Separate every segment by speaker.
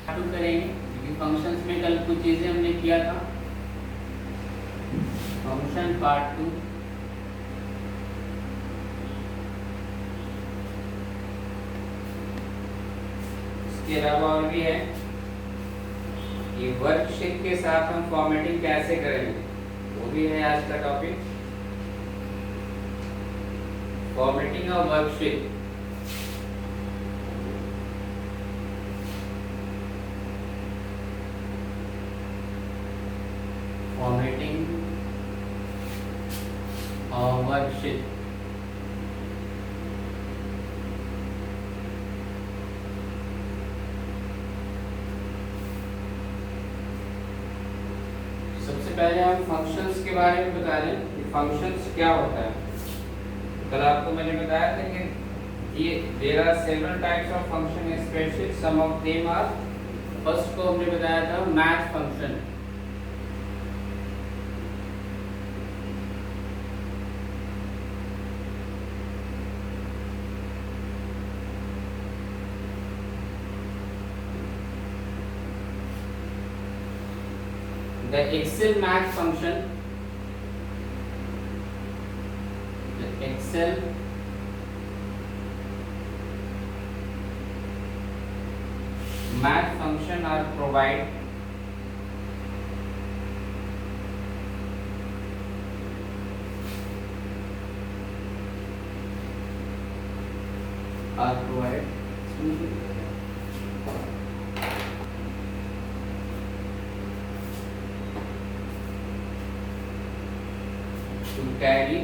Speaker 1: To करेंगे क्योंकि functions में कल कुछ चीजें हमने किया था। Function part 2। इसके अलावा और भी है, ये वर्कशीट के साथ हम फॉर्मेटिंग कैसे करेंगे वो भी है आज का topic, formatting of worksheet. Formatting of worksheet. सबसे पहले हम फंक्शंस के बारे में बता दें कि फंक्शंस क्या होता है। कल आपको मैंने बताया था कि ये there are several types of function in spreadsheet, some of them are, first को हमने बताया था math function. The Excel math function, the Excel math function are provide to carry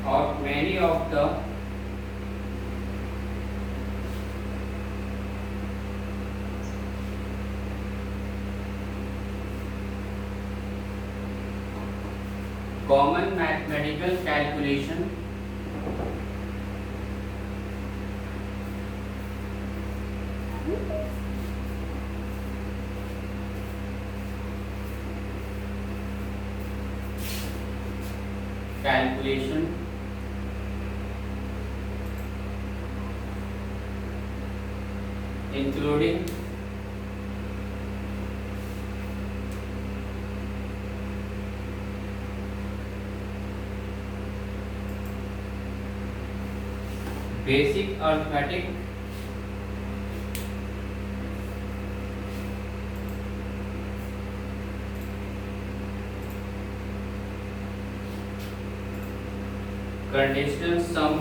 Speaker 1: out many of the common mathematical calculation including basic arithmetic, conditional sum,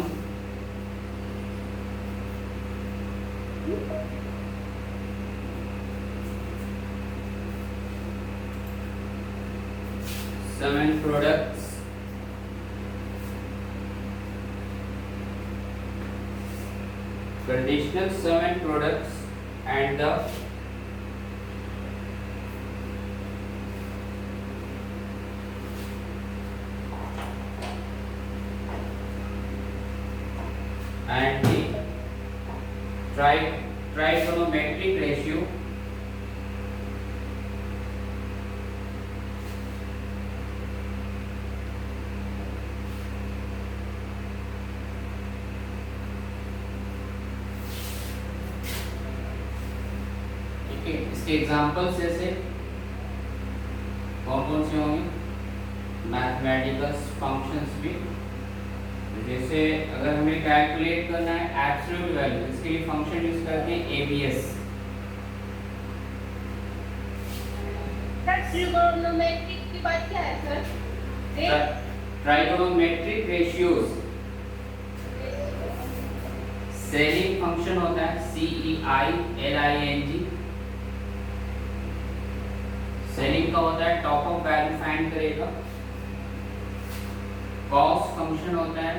Speaker 1: sum and products, conditional sum and products, and the trigonometric ratio, इसके examples जैसे कौन कौन से होंगे, mathematical functions भी, जैसे अगर हमें कैलकुलेट करना है एब्सोल्यूट वैल्यू, इसके लिए फंक्शन यूज करते हैं एबीएस।
Speaker 2: ट्रिगोनोमेट्रिक की बात क्या है sir?
Speaker 1: Trigonometric ratios, selling function होता है CEILING, सेलिंग का होता है टॉप ऑफ वैल्यू फाइंड करेगा। कॉस फंक्शन होता है,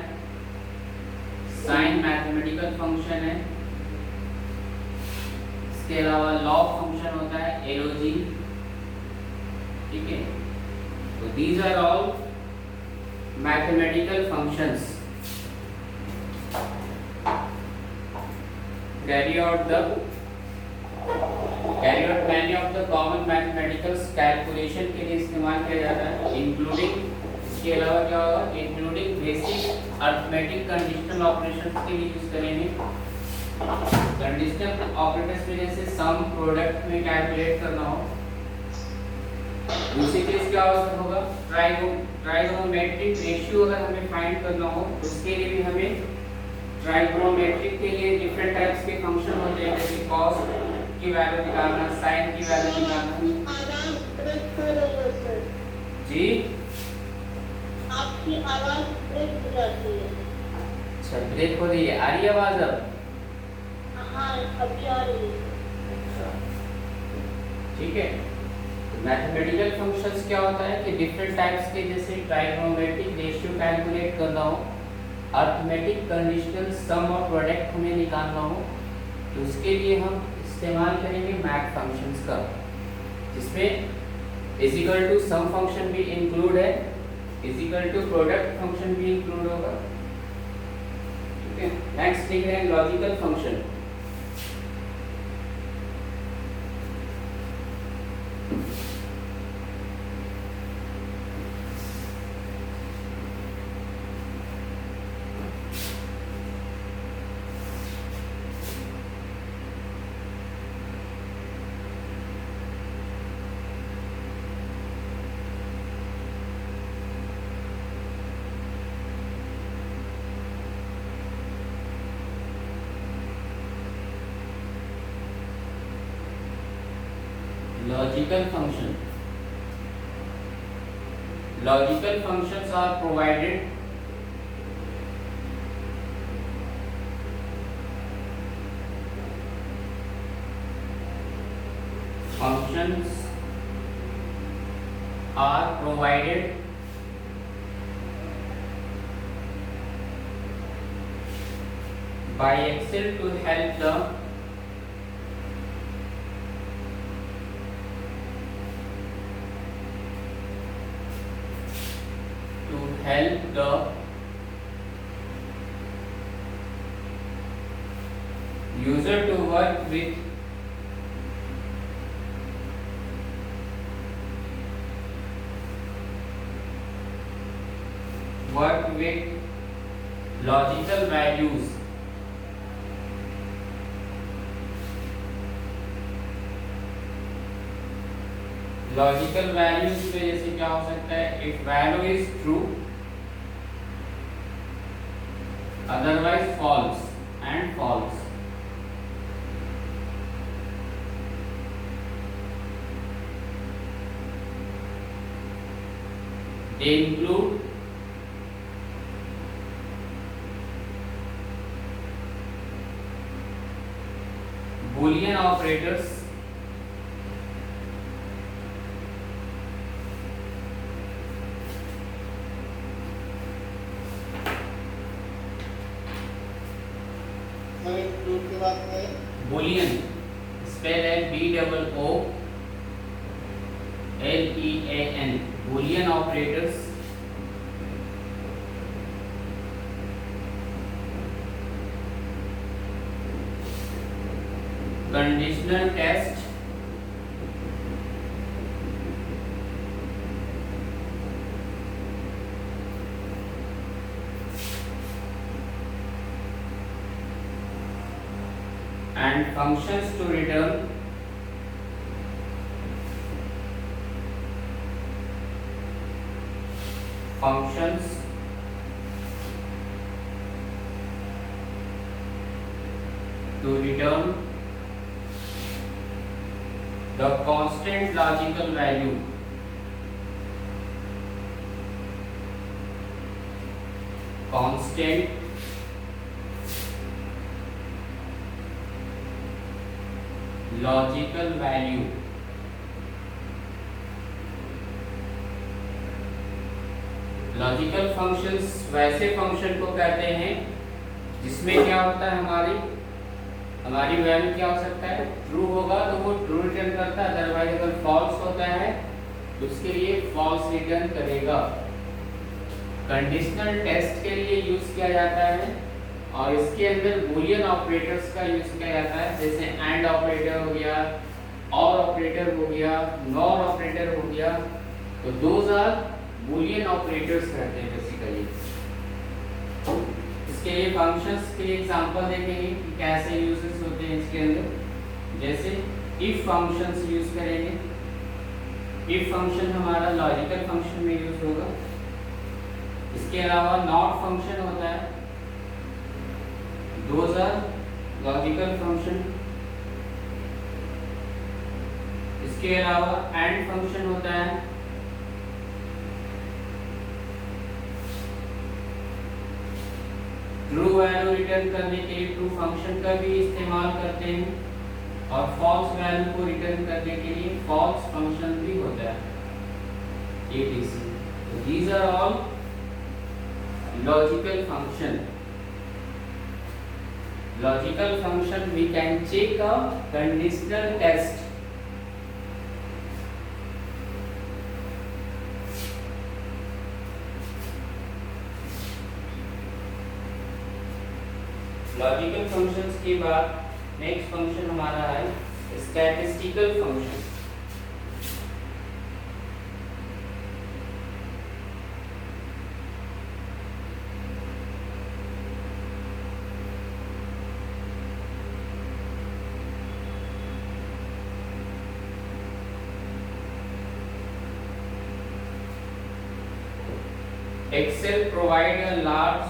Speaker 1: साइन मैथमेटिकल फंक्शन है। इसके अलावा लॉग फंक्शन होता है LOG, ठीक है। तो these are all mathematical functions carry out many of the common mathematical calculation के लिए इस्तेमाल किया जाता है, इंक्लूडिंग, इसके अलावा क्या होगा, including basic arithmetic conditional operations के लिए यूज करेंगे। कंडीशनल ऑपरेटर्स में जैसे सम प्रोडक्ट में कैलकुलेट करना हो, दूसरी चीज क्या होगा, ट्राइगोनोमेट्रिक रेशियो अगर हमें फाइंड करना हो तो उसके लिए भी हमें ट्राइगोनोमेट्रिक के लिए डिफरेंट टाइप्स के फंक्शन होते हैं, जैसे कॉस की वैल्यू निकालना, साइन की वैल्यू निकालना। जी
Speaker 2: आपकी आवाज ब्रेक हो जाती है।
Speaker 1: अच्छा ब्रेक हो रही है, आ रही है आवाज अब?
Speaker 2: हाँ अभी आ रही है।
Speaker 1: अच्छा ठीक है। मैथमेटिकल फंक्शंस क्या होता है कि डिफरेंट टाइप्स के, जैसे ट्राइगोनोमेट्रिक रेशियो कैलकुलेट करना हो, अरिथमेटिक कंडीशनल सम और प्रोडक्ट हमें निकालना हो, तो उसके लिए हम इस्तेमाल करेंगे मैथ फंक्शंस का, जिसमें is equal to sum function भी इंक्लूड है, is equal to product function भी इंक्लूड होगा। ठीक है, नेक्स्ट लिख रहे हैं logical function. Logical function. Logical functions are provided by Excel to help the user to work with logical values. Logical values में जैसे क्या हो सकता है, if value is true otherwise false and false. They include boolean operators, boolean spell है BOOLEAN, boolean operators, conditional test, and functions to return functions to return the constant logical value logical value. Logical functions वैसे function को कहते हैं जिसमें क्या होता है, हमारी वैल्यू क्या हो सकता है, ट्रू होगा तो वो ट्रू रिटर्न करता है, अदरवाइज अगर फॉल्स होता है तो उसके लिए फॉल्स रिटर्न करेगा। कंडीशनल टेस्ट के लिए यूज किया जाता है और इसके अंदर बूलियन ऑपरेटर्स का यूज किया जाता है, जैसे एंड ऑपरेटर हो गया, और ऑपरेटर हो गया, नॉर ऑपरेटर हो गया, तो दोज आर बूलियन ऑपरेटर्स कहते हैं बेसिकली। इसके लिए फंक्शंस के लिए एग्जांपल देखेंगे कि कैसे यूजेस होते हैं इसके अंदर। जैसे इफ फंक्शंस यूज करेंगे। इफ फंक्शन हमारा लॉजिकल फंक्शन में यूज होगा। इसके अलावा नॉट फंक्शन होता है, दोज आर लॉजिकल फंक्शन। इसके अलावा एंड फंक्शन होता है, ट्रू वैल्यू रिटर्न करने के लिए ट्रू फंक्शन का भी इस्तेमाल करते हैं, और फॉल्स वैल्यू को रिटर्न करने के लिए फॉल्स फंक्शन भी होता है, etc. So these are all logical function. Logical function we can check a conditional test. Logical functions के बाद नेक्स्ट फंक्शन हमारा है statistical function. Excel provide a large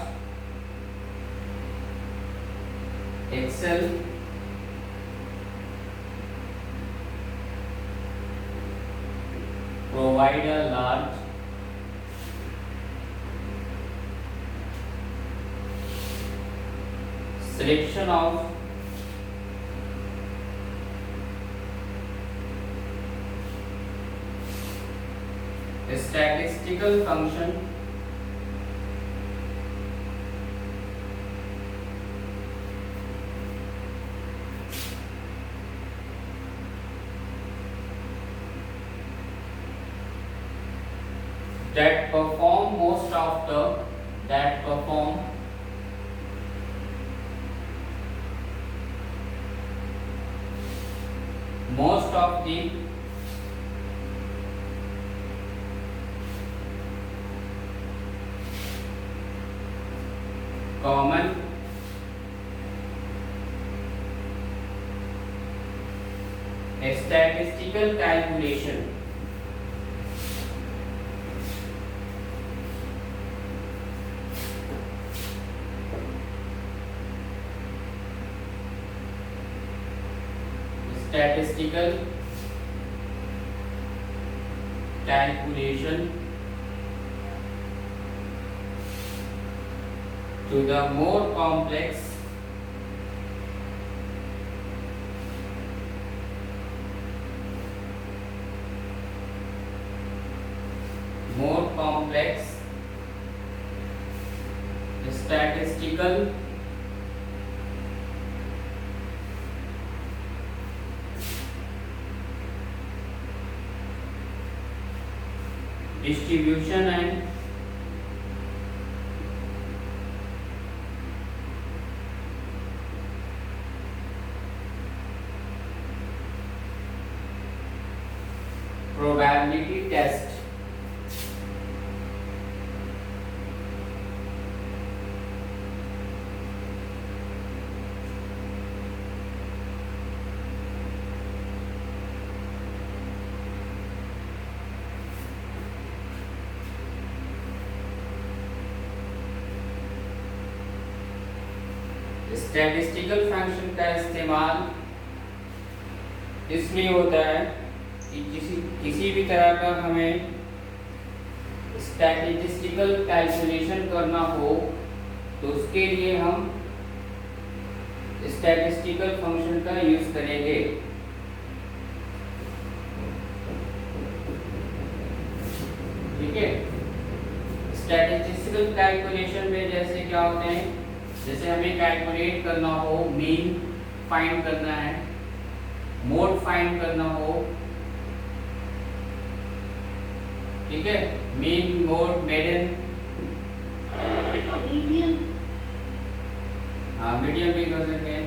Speaker 1: Excel provide a large selection of statistical function that perform most of the common statistical calculation. Statistical calculation to the more complex statistical distribution and probability test. Statistical function का इस्तेमाल इसलिए होता है कि किसी भी तरह का हमें स्टैटिस्टिकल कैलकुलेशन करना हो तो उसके लिए हम स्टैटिस्टिकल फंक्शन का यूज करेंगे। ठीक है, स्टैटिस्टिकल कैलकुलेशन में जैसे क्या होते हैं, जैसे हमें कैलकुलेट करना हो, मीन फाइंड करना है, मोड फाइंड करना हो, ठीक है, मीन, मोड, मेडियन, हाँ मीडियम भी कर सकते हैं।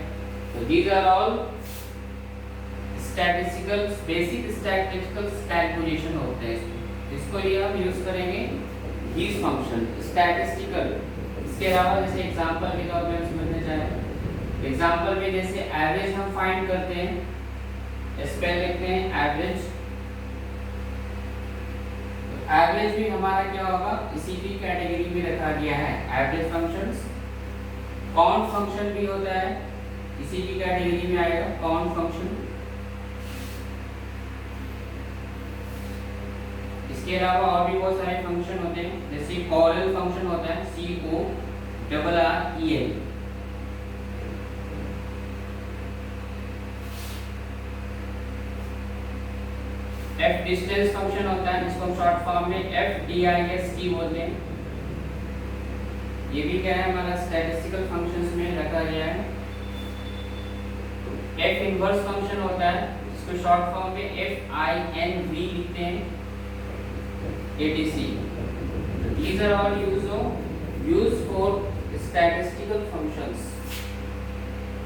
Speaker 1: तो these are all statistical, basic statistical calculation होते हैं। इसको लिए हम यूज करेंगे these फंक्शन स्टैटिस्टिकल इसके अलावा जैसे एग्जांपल के तौर पे हम समझना चाहें, एग्जांपल में जैसे एवरेज हम फाइंड करते हैं, इस पे लिखते हैं एवरेज। एवरेज भी हमारा क्या होगा, इसी की कैटेगरी में रखा गया है, एवरेज फंक्शंस। काउंट फंक्शन भी होता है, इसी की कैटेगरी में आएगा काउंट फंक्शन। इसके अलावा और भी बहुत सारे फंक्शन होते हैं, जैसे कॉरल फंक्शन होता है, CORREL। एफ डिस्टेंस फंक्शन होता है, जिसको हम शॉर्ट फॉर्म में FDIST बोलते हैं। ये भी क्या है, हमारा स्टैटिस्टिकल फंक्शंस में रखा गया है। एफ इनवर्स फंक्शन होता है, जिसको शॉर्ट फॉर्म में FINV लिखते हैं, ATC। These are all used for statistical functions.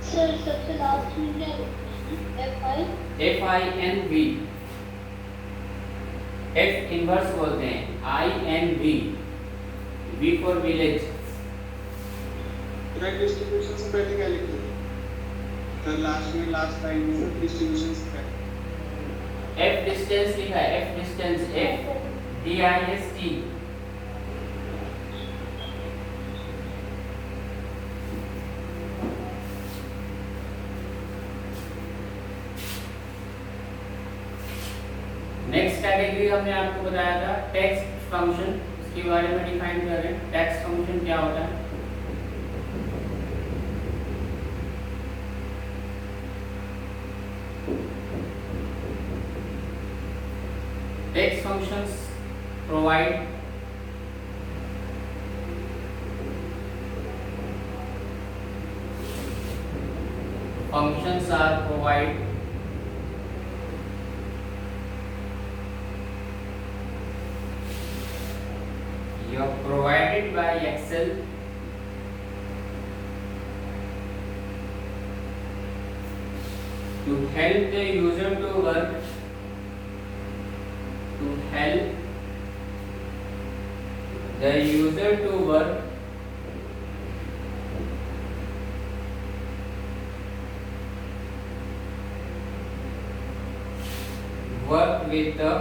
Speaker 2: Sir सबसे लास्ट में क्या
Speaker 1: FINV, F इनवर्स बोलते हैं, INV, V for village।
Speaker 3: Track distribution से पहले क्या लिखते हैं? तो लास्ट लाइन में डिस्ट्रीब्यूशन से पहले
Speaker 1: F डिस्टेंस लिखा है, F distance, FDIST। Next category हमने आपको बताया था टेक्स्ट फंक्शन, इसके बारे में डिफाइन कर रहे हैं। टेक्स्ट फंक्शन क्या होता है? Text functions provide functions are provide you are provided by Excel to help the user to work, to help the user to work with the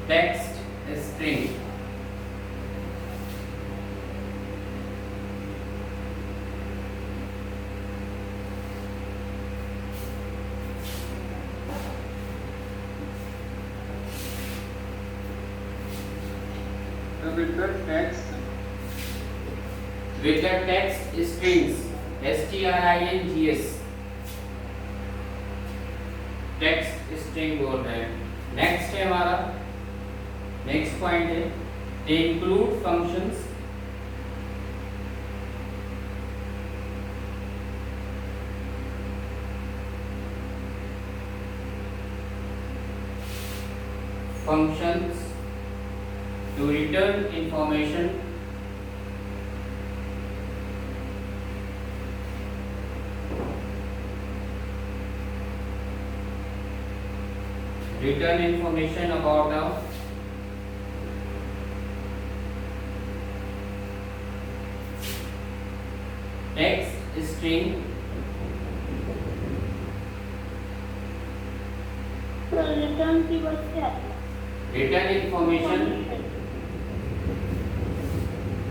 Speaker 1: text string.
Speaker 3: with the text
Speaker 1: strings, strings, text string बोल रहे हैं। Next है हमारा, next point है they include functions to return information about the text string
Speaker 2: return की बात क्या है?
Speaker 1: return information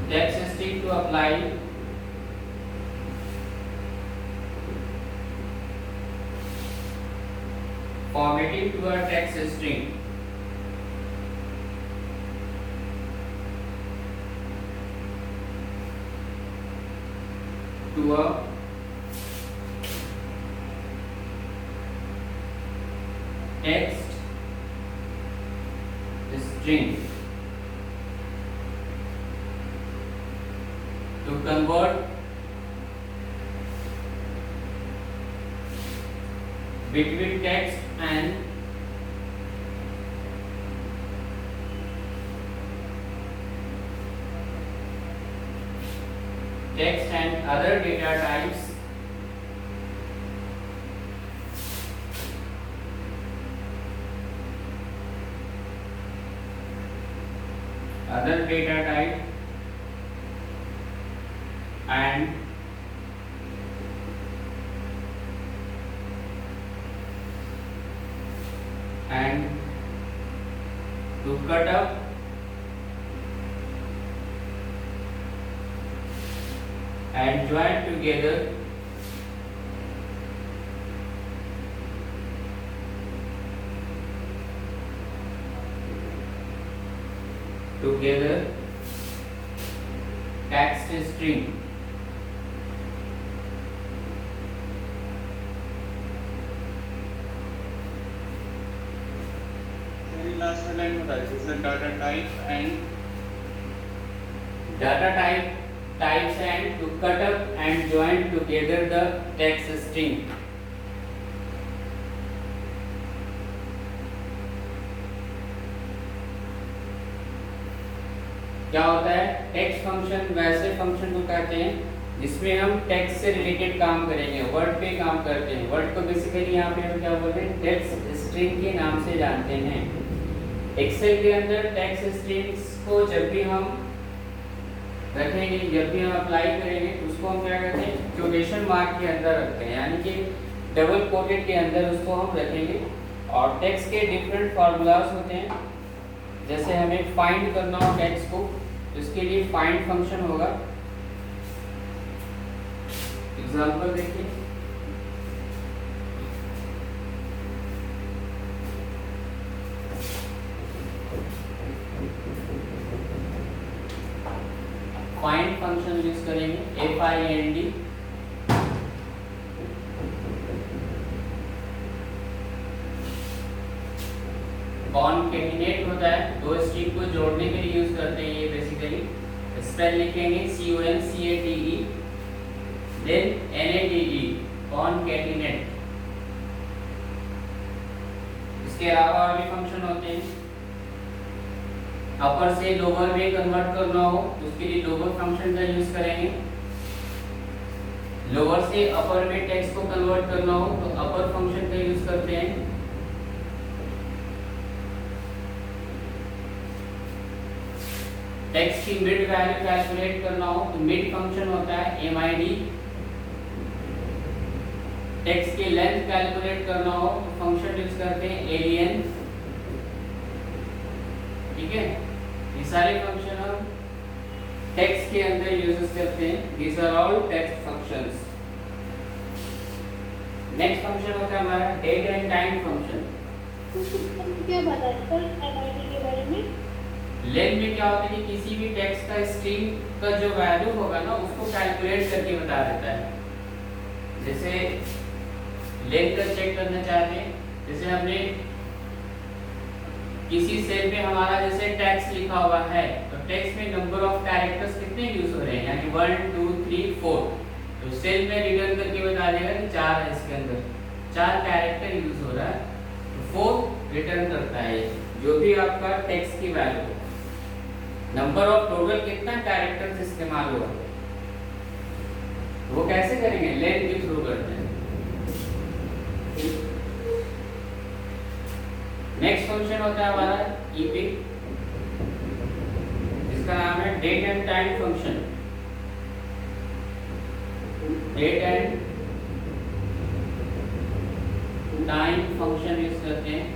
Speaker 1: text string to apply formatting to a text string to a text string to convert between text and other data types other data type and to cut up and join together text string.
Speaker 3: Last में line बता दीजिए sir, data type and
Speaker 1: data types and to cut up and join together the text string. क्या होता है? Text function वैसे function को कहते हैं जिसमें हम टेक्स्ट से रिलेटेड काम करेंगे, वर्ड पे काम करते हैं। वर्ड को बेसिकली यहाँ पे हम क्या बोलते हैं? टेक्स्ट स्ट्रिंग के नाम से जानते हैं। एक्सेल के अंदर टेक्स्ट स्ट्रिंग्स को जब भी हम रखेंगे, जब भी हम अप्लाई करेंगे, उसको हम क्या करते हैं? क्वोटेशन मार्क के अंदर रखते हैं, यानी कि डबल कोटेड के अंदर उसको हम रखेंगे। और टेक्स्ट के डिफरेंट फार्मूलाज होते हैं। जैसे हमें फाइंड करना हो टेक्स्ट को, इसके लिए फाइंड फंक्शन होगा। एग्जांपल देखिए, फाइंड फंक्शन यूज करेंगे, FIND। कॉनकेटिनेट होता है, दो स्ट्रिंग को जोड़ने के लिए यूज करते हैं ये बेसिकली। स्पेल लिखेंगे CONCATE देन NATE, कॉनकेटिनेट। इसके अलावा और भी फंक्शन होते हैं। अपर से लोअर में कन्वर्ट करना हो तो उसके लिए लोअर फंक्शन का यूज करेंगे। लोअर से अपर में टेक्स्ट को कन्वर्ट करना हो तो अपर फंक्शन का यूज करते हैं। टेक्स्ट की मिड वैल्यू कैलकुलेट करना हो तो मिड फंक्शन होता है MID। टेक्स्ट की लेंथ कैलकुलेट करना हो तो फंक्शन यूज करते हैं ALN। ठीक है, ये सारे फंक्शन हम टेक्स्ट के अंदर यूज करते हैं। These are all text functions. Next function होता है हमारा डेट एंड टाइम फंक्शन।
Speaker 2: क्या बताया सर MID के बारे में?
Speaker 1: लेन में क्या होता है कि किसी भी टेक्स्ट का स्ट्रिंग का जो वैल्यू होगा ना, उसको कैलकुलेट करके बता देता है। जैसे लेन का चेक करना चाहते हैं, जैसे हमने किसी सेल में हमारा जैसे टेक्स्ट लिखा हुआ है, तो टेक्स्ट में नंबर ऑफ कैरेक्टर्स कितने यूज हो रहे हैं, यानी 1 2 3 4। तो सेल में रिटर्न करके बता देगा कि 4 है, इसके अंदर 4 कैरेक्टर यूज हो रहा है, तो 4 रिटर्न करता है जो भी आपका टेक्स्ट की वैल्यू। नंबर ऑफ टोटल कितना कैरेक्टर्स इस्तेमाल हुआ, वो कैसे करेंगे? लेन के थ्रू करते हैं। नेक्स्ट फंक्शन होता है हमारा EP, जिसका नाम है date and time function. Date and time function use करते हैं।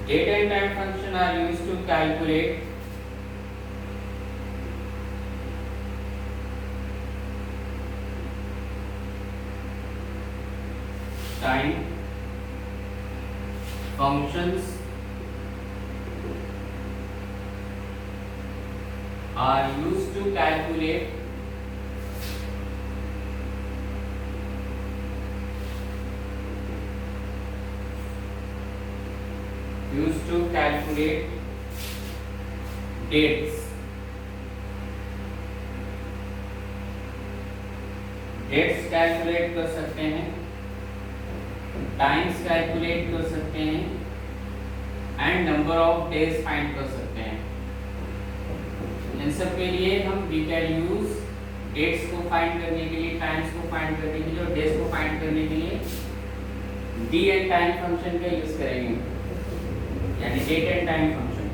Speaker 1: Date and time function are used to calculate time. Functions are used to calculate dates. Dates calculate कर सकते हैं, टाइम्स कैलकुलेट कर सकते हैं and number of days find कर सकते हैं। इन सब के लिए हम वी कैन यूज डेट्स को फाइंड करने के लिए, टाइम्स को फाइंड करने के लिए और डेज को फाइंड करने के लिए डी एंड टाइम फंक्शन का यूज करेंगे, यानी डेट एंड टाइम फंक्शन।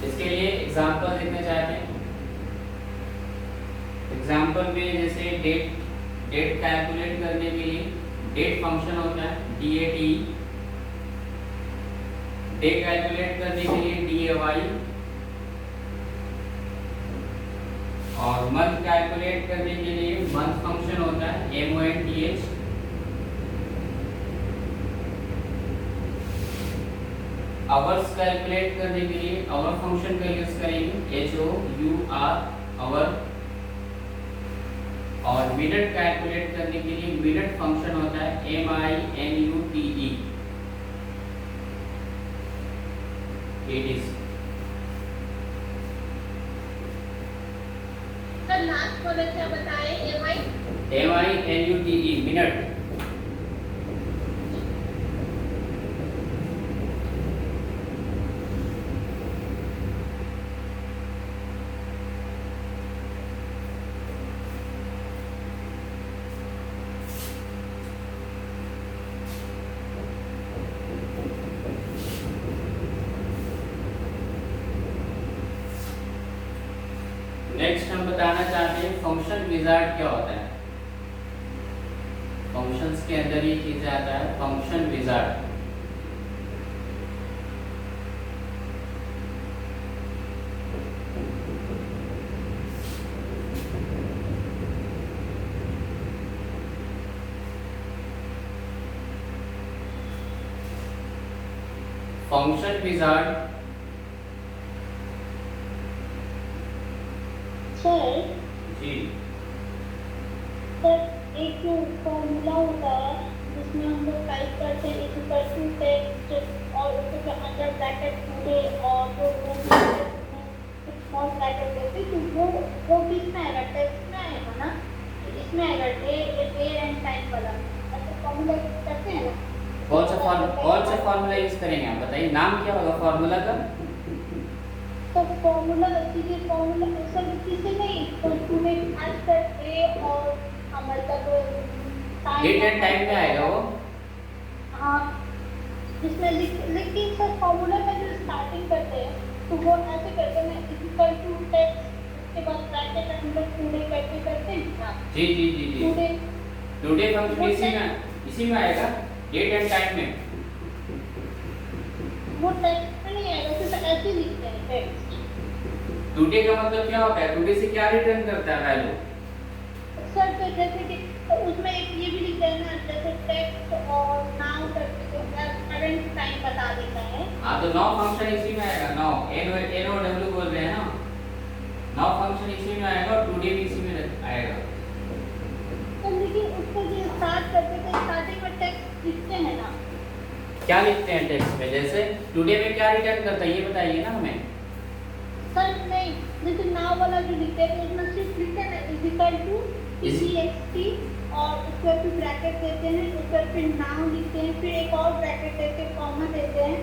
Speaker 1: इसके लिए एग्जांपल देखना चाहते हैं। एग्जांपल में जैसे डेट कैलकुलेट करने के लिए डेट फंक्शन होता है DATE, डे कैलकुलेट करने के लिए DAY, और मंथ कैलकुलेट करने के लिए मंथ फंक्शन होता है MONTH। आवर्स कैलकुलेट करने के लिए आवर फंक्शन का यूज करेंगे HOUR आवर, और मिनट कैलकुलेट करने के लिए मिनट फंक्शन होता है MINUTE। It is
Speaker 2: sir last वाला क्या बताए?
Speaker 1: MINUTE minute. नेक्स्ट हम बताना चाहते हैं फंक्शन विजार्ड क्या होता है। फंक्शंस के अंदर ये चीज आता है function wizard. Function wizard
Speaker 4: sir
Speaker 1: ji
Speaker 4: sir एक जो फॉर्मूला होता है जिसमें हम लोग टाइप करते हैं इक्वल टू टेक्स्ट और उसके अंदर ब्रैकेट पूरे और जो स्मॉल ब्रैकेट देते हैं तो वो किसमें आएगा? टेक्स्ट में आएगा ना, इसमें आएगा डे एंड टाइम वाला। ऐसे फॉर्मूला करते हैं ना।
Speaker 1: कौन सा फॉर्मूला यूज करेंगे आप बताइए, नाम क्या होगा फॉर्मूला का?
Speaker 4: तो फॉर्मूला सीधे फॉर्मूला सब किसी नहीं तो तुम्हें आज तक डे और मतलब
Speaker 1: डेट एंड टाइम में आएगा वो।
Speaker 4: हाँ जिसमें लेकिन सर फॉर्मूला में जो स्टार्टिंग करते हैं तो वो ऐसे करते हैं इक्वल टू टेक्स्ट उसके बाद ब्रैकेट अंदर पूरे करके करते हैं ना।
Speaker 1: जी जी जी जी
Speaker 4: पूरे
Speaker 1: टुडे फंक्शन इसी में आएगा डेट एंड टाइम में।
Speaker 4: वो टेक्स्ट में नहीं आएगा, सिर्फ ऐसे लिखते हैं टेक्स्ट।
Speaker 1: टुडे का मतलब क्या होता है? टुडे से क्या रिटर्न करता है वैल्यू?
Speaker 4: सर तो जैसे कि तो उसमें एक ये भी लिखते हैं ना जैसे टेक्स्ट और नाउ करके तो करंट टाइम बता देता है।
Speaker 1: हाँ तो नाउ फंक्शन इसी में आएगा। नाउ NOW बोल रहे हैं ना, नाउ फंक्शन इसी में आएगा और टुडे भी इसी में आएगा।
Speaker 4: तो लेकिन उसको जो स्टार्ट करते थे स्टार्टिंग में टेक्स्ट लिखते हैं ना।
Speaker 1: क्या लिखते हैं टेक्स्ट में? जैसे टुडे में क्या रिटर्न करता है ये बताइए ना हमें।
Speaker 4: सर नहीं जैसे नाउ वाला जो लिखते हैं उसमें सिर्फ लिखते हैं ना इक्वल टू EXT और उसके बाद फिर ब्रैकेट देते हैं, उसके बाद फिर नाउ लिखते हैं, फिर एक और ब्रैकेट देते हैं, कॉमा देते हैं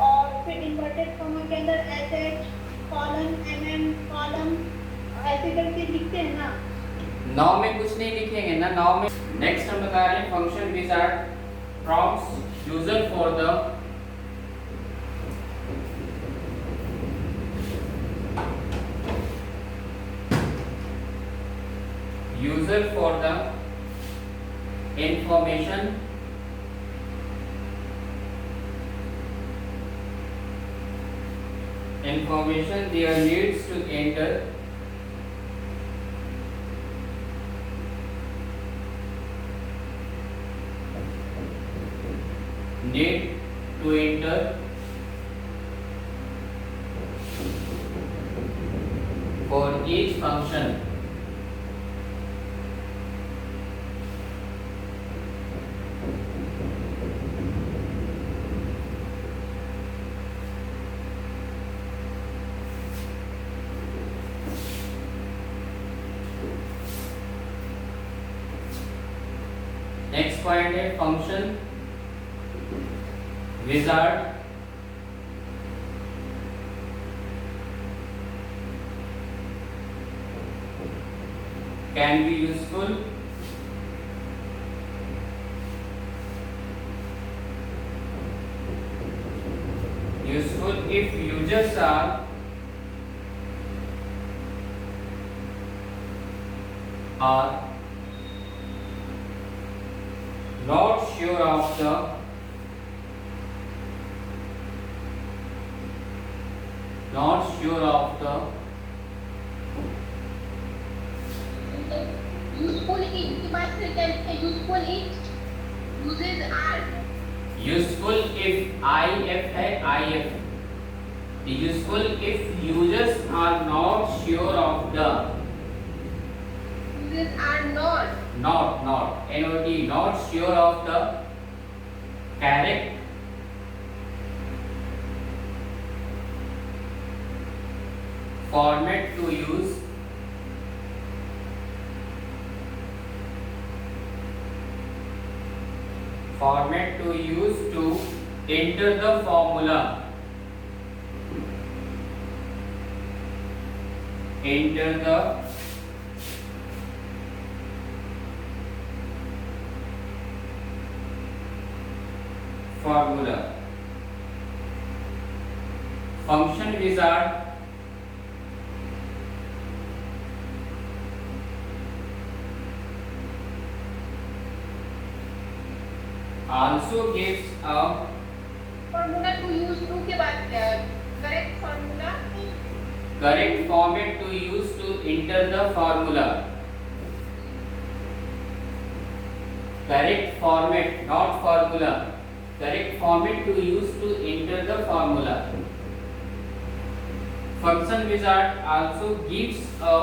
Speaker 4: और फिर इन्वर्टेड कॉमा के अंदर SH कॉलम MM कॉलम ऐसे करके लिखते हैं ना।
Speaker 1: नाउ में कुछ नहीं लिखेंगे ना नाउ में। नेक्स्ट हम बता रहे हैं function wizard prompts user for the information their needs to enter for each function next point है function wizard can be useful if users are not sure of the
Speaker 2: useful it की बात फिर क्या लिखते हैं? Useful it uses are
Speaker 1: useful if if है if useful if users are not sure of the
Speaker 2: uses are not
Speaker 1: not not sure of the correct format to use to enter the formula function wizard also gives a
Speaker 2: formula to use to के बाद क्या? Correct formula
Speaker 1: correct format to use to enter the formula. Correct format, not formula. Correct format to use to enter the formula. Function wizard also gives a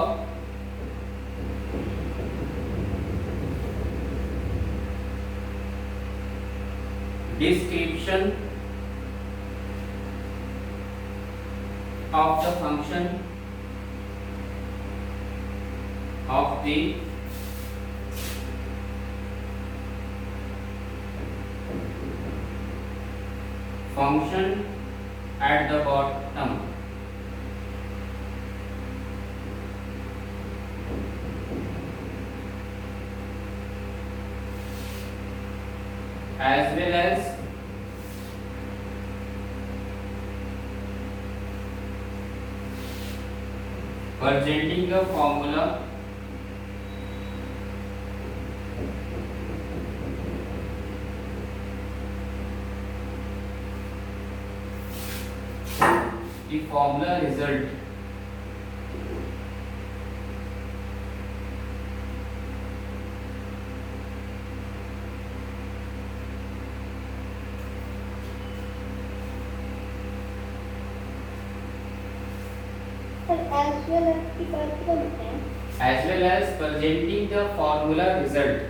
Speaker 1: description of the function of the function at the bottom. As well as presenting the formula result.
Speaker 4: as well as की बात करते हैं.
Speaker 1: As well as presenting the formula result.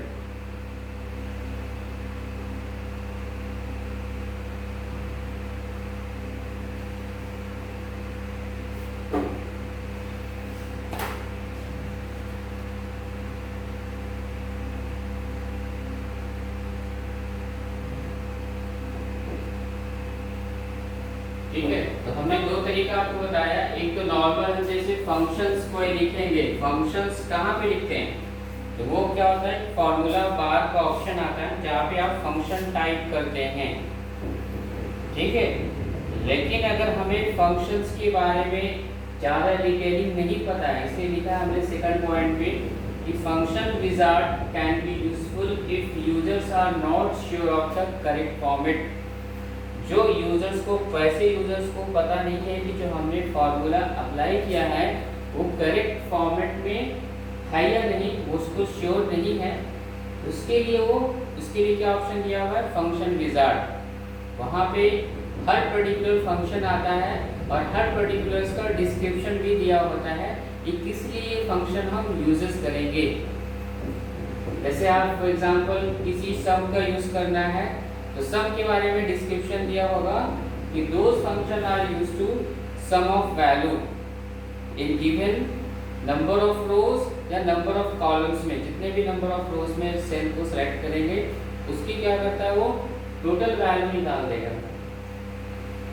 Speaker 1: ठीक है, तो हमने दो तरीका आपको बताया. एक तो नॉर्मल जैसे फंक्शंस को लिखेंगे. फंक्शंस कहाँ पे लिखते हैं? तो वो क्या होता है, फॉर्मूला बार का ऑप्शन आता है जहाँ पे आप फंक्शन टाइप करते हैं. ठीक है, लेकिन अगर हमें फंक्शंस के बारे में ज़्यादा डिटेलिंग नहीं पता है, इसलिए लिखा है हमने सेकंड पॉइंट पे कि function wizard can be useful if users are not sure of the correct format. जो यूजर्स को पता नहीं है कि जो हमने फॉर्मूला अप्लाई किया है वो करेक्ट फॉर्मेट में है या नहीं, उसको श्योर नहीं है, उसके लिए क्या ऑप्शन दिया हुआ है, फंक्शन विजार्ड. वहाँ पे हर पर्टिकुलर फंक्शन आता है और हर पर्टिकुलर्स का डिस्क्रिप्शन भी दिया होता है कि किस लिए ये फंक्शन हम यूजेस करेंगे. जैसे आप फॉर एग्जांपल किसी सम का यूज करना है तो सम के बारे में डिस्क्रिप्शन दिया होगा कि those function are used to sum of value in given number of rows या नंबर ऑफ कॉलम्स में. जितने भी नंबर ऑफ रोज में सेल को सेलेक्ट करेंगे उसकी क्या करता है, वो टोटल वैल्यू निकाल देगा.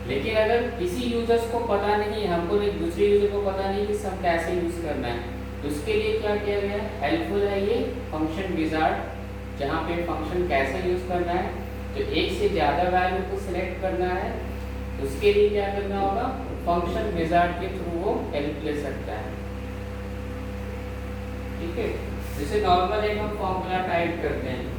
Speaker 1: लेकिन अगर किसी यूजर्स को पता नहीं है, हमको एक दूसरे यूजर को पता नहीं कि सम कैसे यूज करना है, उसके लिए क्या किया गया है, हेल्पफुल है ये फंक्शन विजार्ड, जहाँ पे फंक्शन कैसे यूज करना है। तो एक से ज़्यादा वैल्यू को सिलेक्ट करना है, उसके लिए क्या करना होगा, फंक्शन विजार्ड के थ्रू वो हेल्प ले सकता है। ठीक है, जैसे नॉर्मल एक हम फॉर्मूला टाइप करते हैं,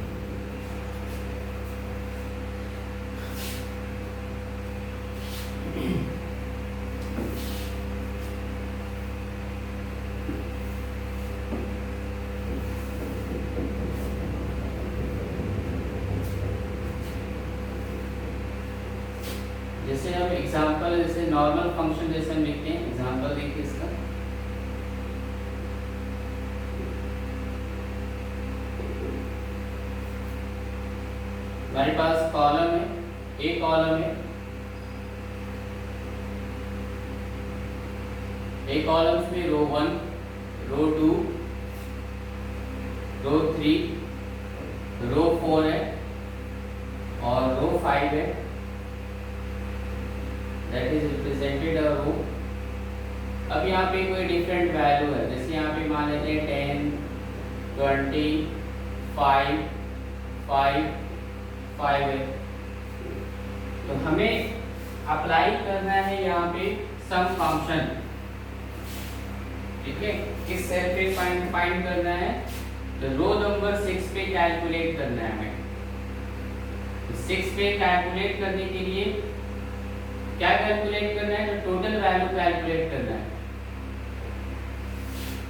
Speaker 1: जैसे हम एग्जांपल, जैसे नॉर्मल फंक्शन जैसे हम लिखते हैं, एग्जांपल देखिए इसका। हमारे पास कॉलम है, एक कॉलम है, एक कॉलम्स में रो 1, रो 2, रो 3, रो 4 है और रो 5 है, दैट इज रिप्रेजेंटेड अ रो। अब यहाँ पे कोई डिफरेंट वैल्यू है, जैसे यहाँ पे मान लेते हैं 10, 20, 5, 5, 5 है। तो हमें अप्लाई करना है यहाँ पे सम फंक्शन। ठीक है, किस सेल पे फाइंड करना है, तो रो नंबर 6 पे कैलकुलेट करना है हमें। 6 पे कैलकुलेट करने के लिए क्या कैलकुलेट करना है, तो टोटल वैल्यू कैलकुलेट करना है।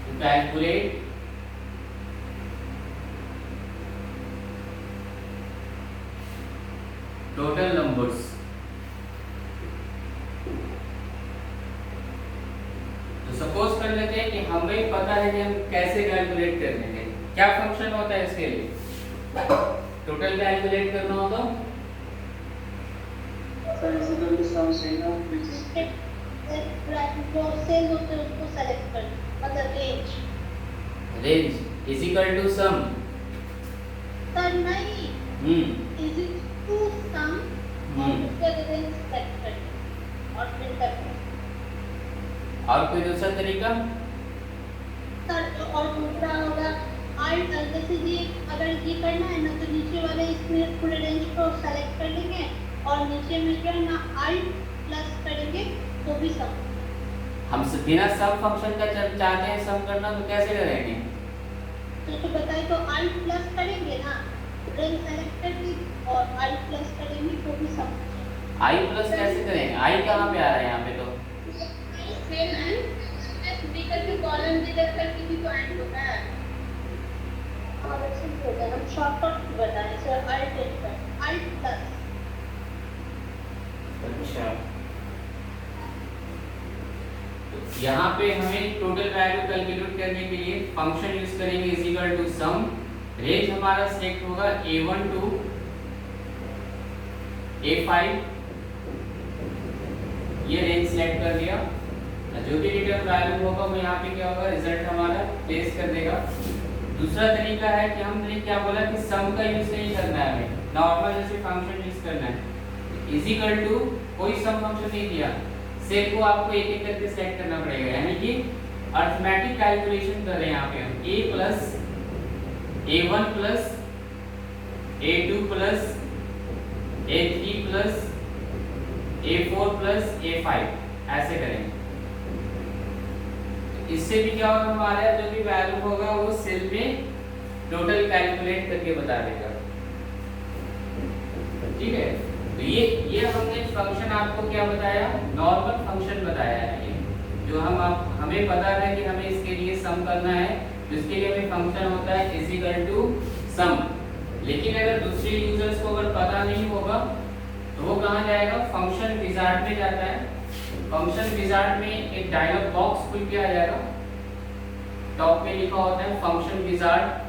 Speaker 1: तो कैलकुलेट टोटल नंबर्स। तो सपोज कर लेते हैं कि हमें पता है कि हम कैसे कैलकुलेट करने हैं, क्या फंक्शन होता है इसके लिए, टोटल कैलकुलेट करना हो तो
Speaker 3: sir is equal to sum cell of which
Speaker 4: जो सेल होते हैं उसको सेलेक्ट कर, मतलब range.
Speaker 1: Range is equal to sum.
Speaker 4: Sir नहीं, इज इट टू सम और उसके रेंज सेलेक्ट कर और प्रिंट कर।
Speaker 1: और कोई दूसरा तरीका,
Speaker 4: सर और दूसरा होगा आर्ट, जैसे ये अगर ये करना है ना तो नीचे वाले इसमें पूरे रेंज को सेलेक्ट कर लेंगे और नीचे में जो है ना आर्ट प्लस करेंगे तो भी सम।
Speaker 1: हम बिना सम फंक्शन का चाहते हैं सम करना, तो कैसे करेंगे,
Speaker 4: तो बताइए, तो आर्ट प्लस करेंगे ना, रेंज सेलेक्ट करके और आर्ट प्लस करेंगे तो भी सम।
Speaker 1: आई प्लस कैसे करेंगे, आई कहाँ पे आ रहा है यहाँ पे, तो
Speaker 2: सेल एंड बी करके कॉलम डिलीट करके भी तो एंड होता है।
Speaker 4: और ऐसे ही होता है, हम शॉर्टकट बताएं सर, आर्ट प्लस।
Speaker 1: अच्छा, यहाँ पे हमें टोटल वैल्यू कैलकुलेट करने के लिए फंक्शन यूज करेंगे is equal to sum. Range हमारा सिलेक्ट होगा A1 टू A5, ये रेंज सिलेक्ट कर दिया। जो भी रिटर्न वैल्यू होगा वो यहाँ पे क्या होगा, रिजल्ट हमारा प्लेस कर देगा। दूसरा तरीका है कि हमने क्या बोला कि सम का यूज नहीं करना है, हमें नॉर्मल जैसे फंक्शन यूज करना है। इज इक्वल टू कोई सम फंक्शन नहीं दिया, सेल को आपको एक एक करके सेलेक्ट करना पड़ेगा, यानी कि अरिथमेटिक कैलकुलेशन कर रहे हैं यहाँ पे हम। a plus A1 plus A2 plus A3 plus A4 plus A5 ऐसे करेंगे। इससे भी क्या होगा, हमारा जो भी वैल्यू होगा वो सेल में टोटल कैलकुलेट करके बता देगा। ठीक है, तो ये हमने फंक्शन आपको क्या बताया, नॉर्मल फंक्शन बताया है। ये जो हमें पता है कि हमें इसके लिए सम करना है, जिसके लिए हमें फंक्शन होता है इज इक्वल टू सम। लेकिन अगर दूसरे यूजर्स को अगर पता नहीं होगा तो वो कहाँ जाएगा, फंक्शन विजार्ड में जाता है। फंक्शन विजार्ड में एक डायलॉग बॉक्स खुल के आ जाएगा, टॉप पे लिखा होता है फंक्शन विजार्ड।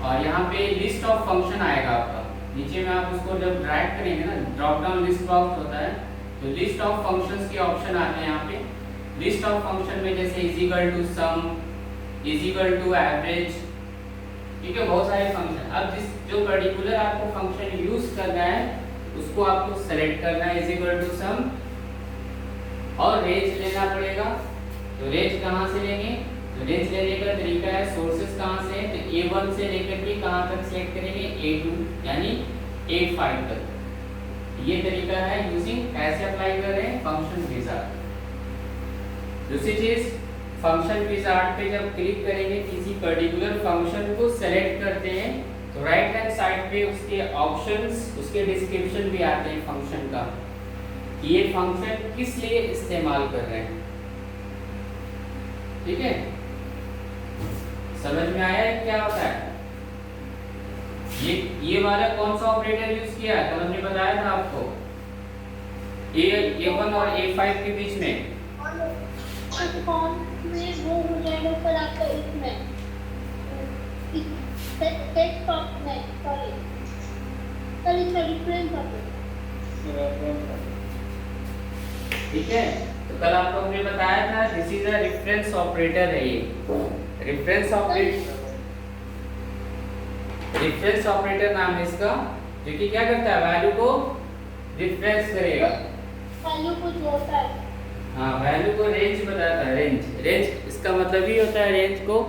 Speaker 1: और यहाँ पे लिस्ट ऑफ फंक्शन आएगा आपका, नीचे में आप उसको जब ड्रैग करेंगे ना, ड्रॉप डाउन लिस्ट बॉक्स होता है, तो लिस्ट ऑफ फंक्शंस के ऑप्शन आते हैं यहाँ पे। लिस्ट ऑफ फंक्शन में जैसे is equal to sum, is equal to average, ठीक है, बहुत सारे फंक्शन। अब जिस जो पर्टिकुलर आपको फंक्शन यूज करना है उसको आपको सेलेक्ट करना है इज इक्वल टू सम, और रेंज लेना पड़ेगा। तो रेंज कहाँ से लेंगे? तो रेंज लेने का तरीका है, सोर्सेस कहाँ से है, तो A1 से लेकर के कहाँ तक सेलेक्ट करेंगे, A2 यानी A5 तक। ये तरीका है यूजिंग, कैसे अप्लाई कर रहे हैं, फंक्शन विजार्ड। दूसरी चीज, फंक्शन विजार्ड पे जब क्लिक करेंगे, किसी पर्टिकुलर फंक्शन को सेलेक्ट करते हैं, तो राइट हैंड साइड पे उसके ऑप्शंस, उसके डिस्क्रिप्शन भी आते हैं फंक्शन का, कि ये फंक्शन किस लिए इस्तेमाल कर रहे हैं। ठीक है, समझ में आया है क्या होता है? ये वाला कौन सा ऑपरेटर यूज किया है, तो हमने बताया था आपको, A1 और A5 के बीच में।
Speaker 4: कौन में वो हो जाएगा सर आपका इसमें टेक्स्ट बॉक्स में, सॉरी सर इसका डिफरेंस है।
Speaker 1: ठीक है, तो कल आपको हमने बताया था this is a reference operator है। ये रेफरेंस ऑपरेटर नाम है इसका, जो कि क्या करता है, वैल्यू को रिफ्रेश करेगा,
Speaker 4: वैल्यू को जोड़ता है।
Speaker 1: हाँ वैल्यू को रेंज बताता है। रेंज इसका मतलब ही होता है रेंज को